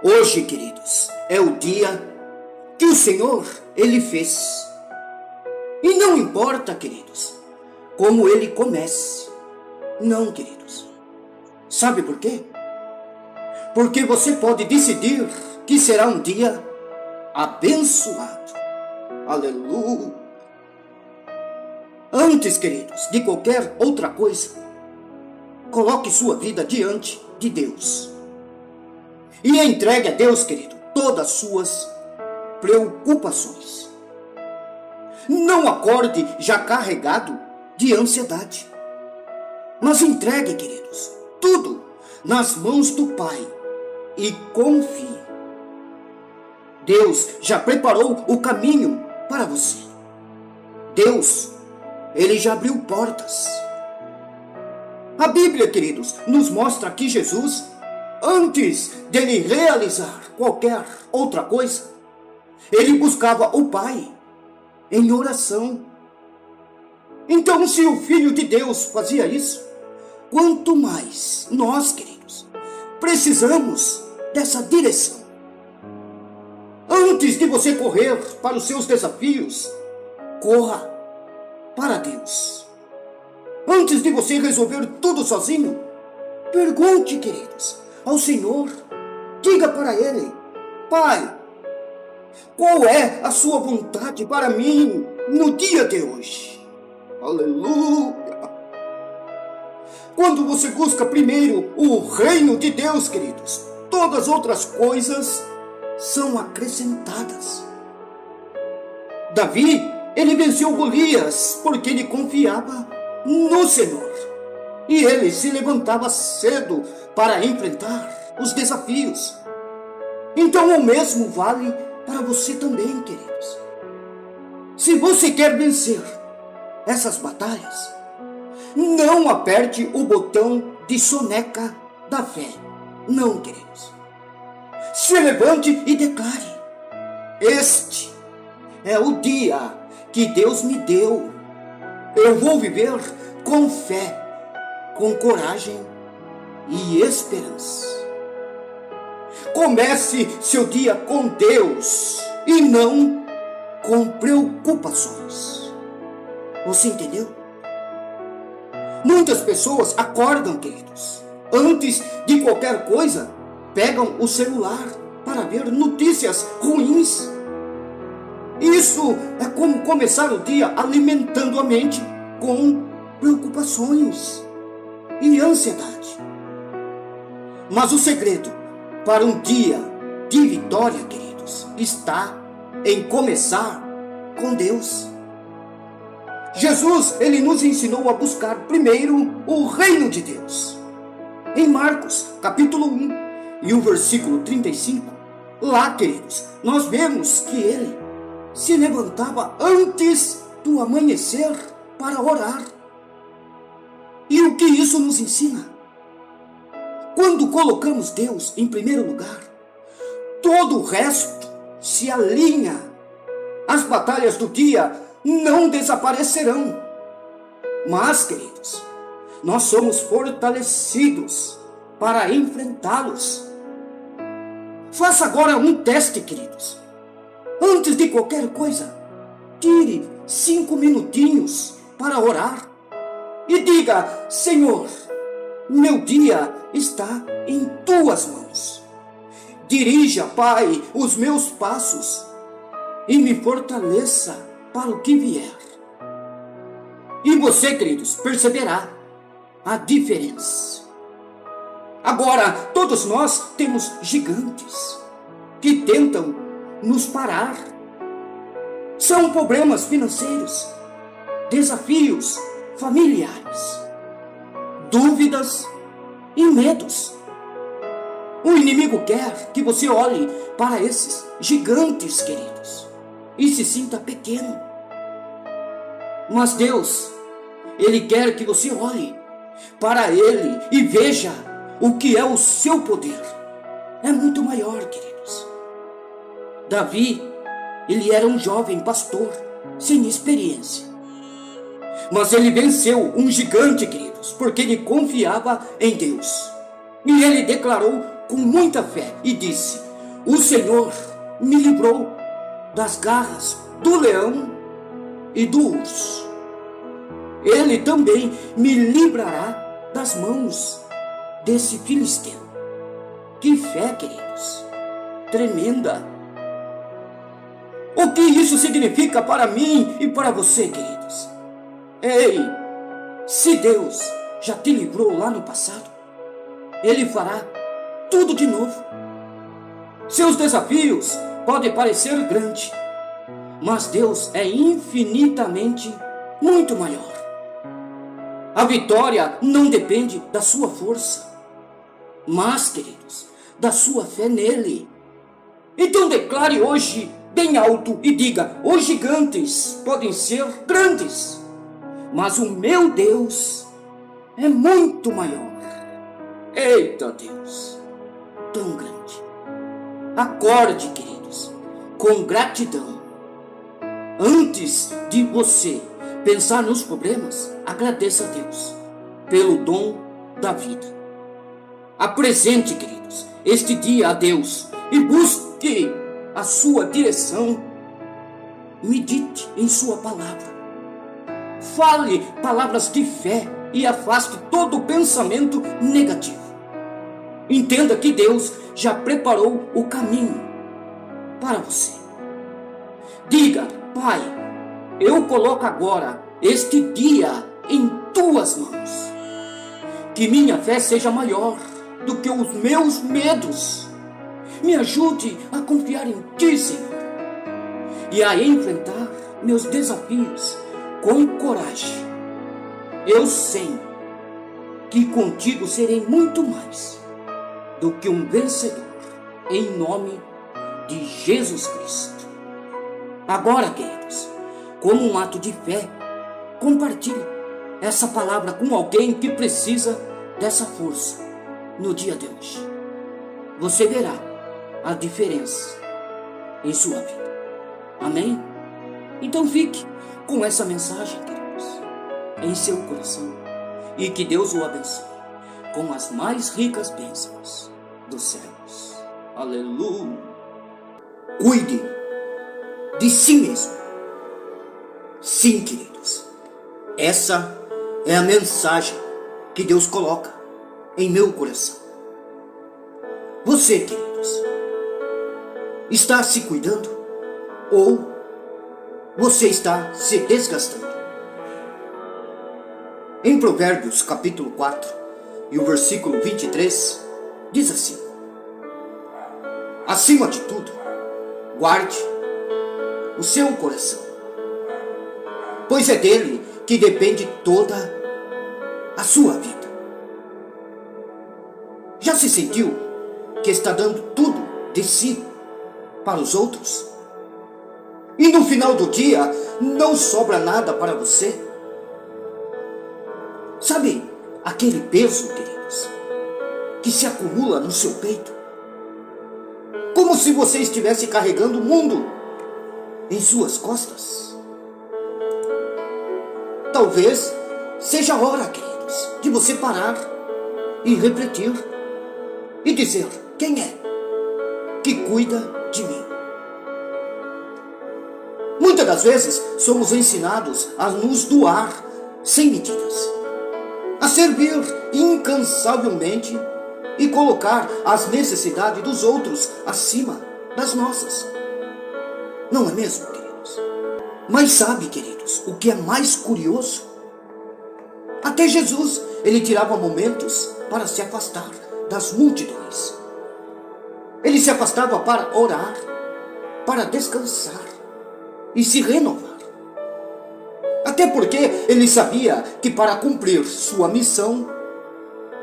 Hoje, queridos, é o dia que o Senhor, Ele fez. E não importa, queridos, como Ele comece. Não, queridos. Sabe por quê? Porque você pode decidir que será um dia abençoado. Aleluia. Antes, queridos, de qualquer outra coisa, coloque sua vida diante de Deus. E entregue a Deus, querido, todas as suas preocupações. Não acorde já carregado de ansiedade. Mas entregue, queridos, tudo nas mãos do Pai e confie. Deus já preparou o caminho para você. Deus, Ele já abriu portas. A Bíblia, queridos, nos mostra que Jesus, antes dele realizar qualquer outra coisa, ele buscava o Pai em oração. Então, se o Filho de Deus fazia isso, quanto mais nós, queridos, precisamos dessa direção. Antes de você correr para os seus desafios, corra para Deus. Antes de você resolver tudo sozinho, pergunte, queridos, ao Senhor. Diga para Ele: Pai, qual é a sua vontade para mim no dia de hoje? Aleluia! Quando você busca primeiro o reino de Deus, queridos, todas as outras coisas são acrescentadas. Davi, ele venceu Golias porque ele confiava no Senhor. E ele se levantava cedo para enfrentar os desafios. Então o mesmo vale para você também, queridos. Se você quer vencer essas batalhas, não aperte o botão de soneca da fé. Não, queridos. Se levante e declare: este é o dia que Deus me deu. Eu vou viver com fé, com coragem e esperança. Comece seu dia com Deus e não com preocupações. Você entendeu? Muitas pessoas acordam, queridos, antes de qualquer coisa, pegam o celular para ver notícias ruins. Isso é como começar o dia alimentando a mente com preocupações e ansiedade. Mas o segredo para um dia de vitória, queridos, está em começar com Deus. Jesus, ele nos ensinou a buscar primeiro o reino de Deus. Em Marcos, capítulo 1, e o versículo 35, lá, queridos, nós vemos que ele se levantava antes do amanhecer para orar. E o que isso nos ensina? Quando colocamos Deus em primeiro lugar, todo o resto se alinha. As batalhas do dia não desaparecerão. Mas, queridos, nós somos fortalecidos para enfrentá-los. Faça agora um teste, queridos. Antes de qualquer coisa, tire 5 minutinhos para orar e diga: Senhor, meu dia está em tuas mãos. Dirija, Pai, os meus passos e me fortaleça para o que vier. E você, queridos, perceberá a diferença. Agora, todos nós temos gigantes que tentam nos parar. São problemas financeiros, desafios familiares, dúvidas e medos. O inimigo quer que você olhe para esses gigantes, queridos, e se sinta pequeno. Mas Deus, Ele quer que você olhe para Ele e veja o que é o seu poder. É muito maior, queridos. Davi, ele era um jovem pastor, sem experiência. Mas ele venceu um gigante, queridos, porque ele confiava em Deus. E ele declarou com muita fé e disse: o Senhor me livrou das garras do leão e do urso. Ele também me livrará das mãos desse filisteu. Que fé, queridos, tremenda! O que isso significa para mim e para você, queridos? Ei, se Deus já te livrou lá no passado, Ele fará tudo de novo. Seus desafios podem parecer grandes, mas Deus é infinitamente muito maior. A vitória não depende da sua força, mas, queridos, da sua fé nele. Então declare hoje bem alto e diga: os gigantes podem ser grandes, mas o meu Deus é muito maior. Eita Deus, tão grande. Acorde, queridos, com gratidão. Antes de você pensar nos problemas, agradeça a Deus pelo dom da vida. Apresente, queridos, este dia a Deus e busque a sua direção. Medite em sua palavra. Fale palavras de fé e afaste todo pensamento negativo. Entenda que Deus já preparou o caminho para você. Diga: Pai, eu coloco agora este dia em tuas mãos. Que minha fé seja maior do que os meus medos. Me ajude a confiar em Ti, Senhor, e a enfrentar meus desafios com coragem. Eu sei que contigo serei muito mais do que um vencedor, em nome de Jesus Cristo. Agora, queridos, como um ato de fé, compartilhe essa palavra com alguém que precisa dessa força no dia de hoje. Você verá a diferença em sua vida. Amém? Então fique com essa mensagem, queridos, em seu coração, e que Deus o abençoe com as mais ricas bênçãos dos céus. Aleluia! Cuide de si mesmo. Sim, queridos, essa é a mensagem que Deus coloca em meu coração. Você, queridos, está se cuidando ou você está se desgastando? Em Provérbios capítulo 4 e o versículo 23 diz assim: acima de tudo, guarde o seu coração, pois é dele que depende toda a sua vida. Já se sentiu que está dando tudo de si para os outros? E no final do dia não sobra nada para você? Sabe aquele peso, queridos, que se acumula no seu peito? Como se você estivesse carregando o mundo em suas costas. Talvez seja a hora, queridos, de você parar e refletir e dizer: quem é que cuida de mim? Muitas das vezes somos ensinados a nos doar sem medidas, a servir incansavelmente e colocar as necessidades dos outros acima das nossas. Não é mesmo, queridos? Mas sabe, queridos, o que é mais curioso? Até Jesus, ele tirava momentos para se afastar das multidões. Ele se afastava para orar, para descansar e se renovar. Até porque ele sabia que para cumprir sua missão,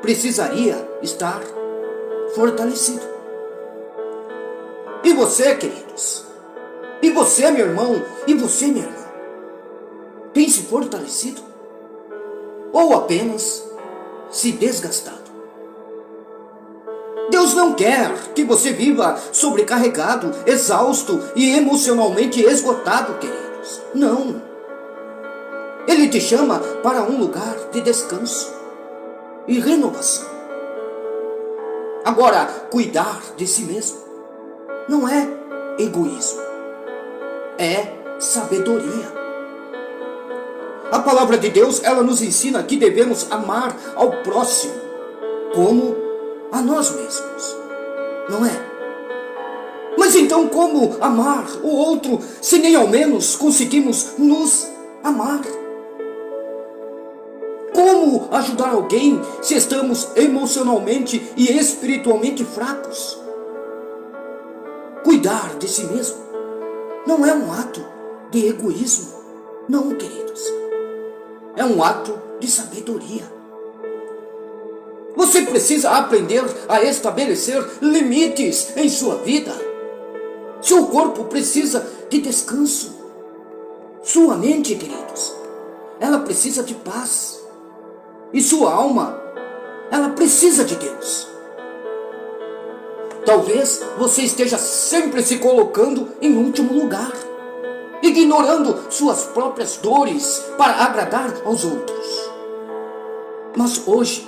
precisaria estar fortalecido. E você, queridos? E você, meu irmão? E você, minha irmã? Tem se fortalecido? Ou apenas se desgastado? Deus não quer que você viva sobrecarregado, exausto e emocionalmente esgotado, queridos. Não. Ele te chama para um lugar de descanso e renovação. Agora, cuidar de si mesmo não é egoísmo, é sabedoria. A palavra de Deus, ela nos ensina que devemos amar ao próximo como a nós mesmos, não é? Mas então como amar o outro se nem ao menos conseguimos nos amar? Como ajudar alguém se estamos emocionalmente e espiritualmente fracos? Cuidar de si mesmo não é um ato de egoísmo, não, queridos. É um ato de sabedoria. Você precisa aprender a estabelecer limites em sua vida. Seu corpo precisa de descanso. Sua mente, queridos, ela precisa de paz. E sua alma, ela precisa de Deus. Talvez você esteja sempre se colocando em último lugar, ignorando suas próprias dores para agradar aos outros. Mas hoje,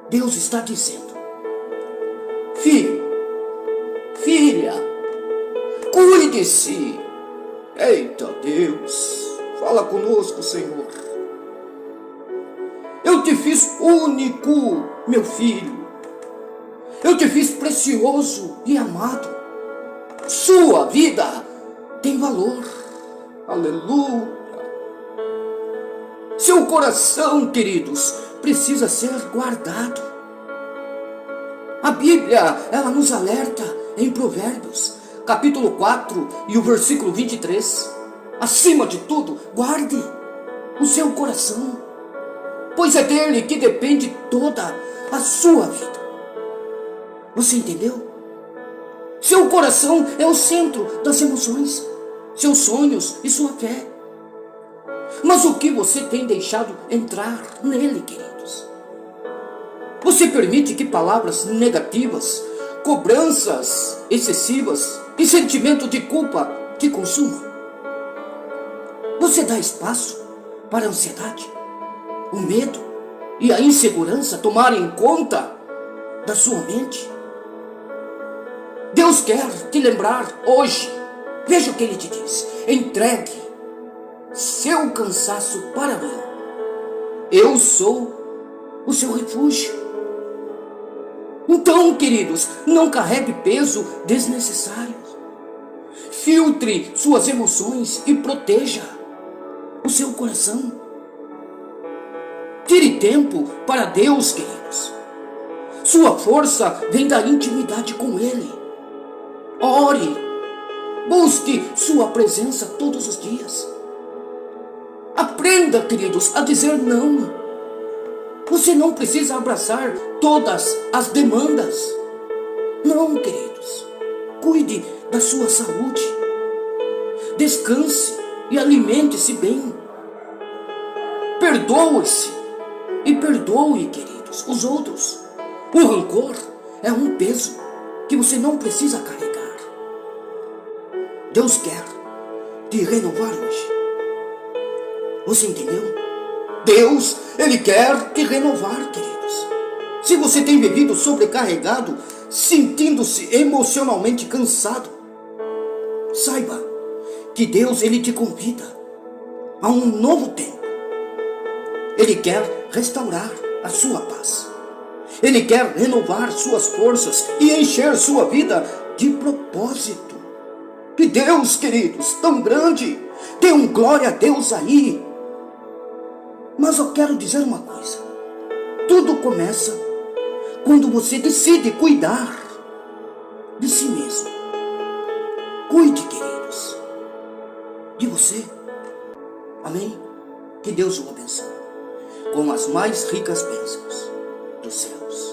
Deus está dizendo: filho, filha, cuide-se. Eita Deus, fala conosco, Senhor. Eu te fiz único, meu filho. Eu te fiz precioso e amado. Sua vida tem valor. Aleluia. Seu coração, queridos, precisa ser guardado. A Bíblia, ela nos alerta em Provérbios, capítulo 4 e o versículo 23. Acima de tudo, guarde o seu coração, pois é dele que depende toda a sua vida. Você entendeu? Seu coração é o centro das emoções, seus sonhos e sua fé. Mas o que você tem deixado entrar nele, queridos? Você permite que palavras negativas, cobranças excessivas e sentimento de culpa te consumam? Você dá espaço para a ansiedade, o medo e a insegurança tomarem conta da sua mente? Deus quer te lembrar hoje. Veja o que Ele te diz: entregue seu cansaço para mim. Eu sou o seu refúgio. Então, queridos, não carregue peso desnecessário. Filtre suas emoções e proteja o seu coração. Tire tempo para Deus, queridos. Sua força vem da intimidade com Ele. Ore, busque sua presença todos os dias. Aprenda, queridos, a dizer não. Você não precisa abraçar todas as demandas. Não, queridos. Cuide da sua saúde. Descanse e alimente-se bem. Perdoe-se e perdoe, queridos, os outros. O rancor é um peso que você não precisa carregar. Deus quer te renovar hoje. Você entendeu? Deus, Ele quer te renovar, queridos. Se você tem vivido sobrecarregado, sentindo-se emocionalmente cansado, saiba que Deus, Ele te convida a um novo tempo. Ele quer restaurar a sua paz. Ele quer renovar suas forças e encher sua vida de propósito. Que Deus, queridos, tão grande, dê um glória a Deus aí. Mas eu quero dizer uma coisa: tudo começa quando você decide cuidar de si mesmo. Cuide, queridos, de você. Amém? Que Deus o abençoe com as mais ricas bênçãos dos céus.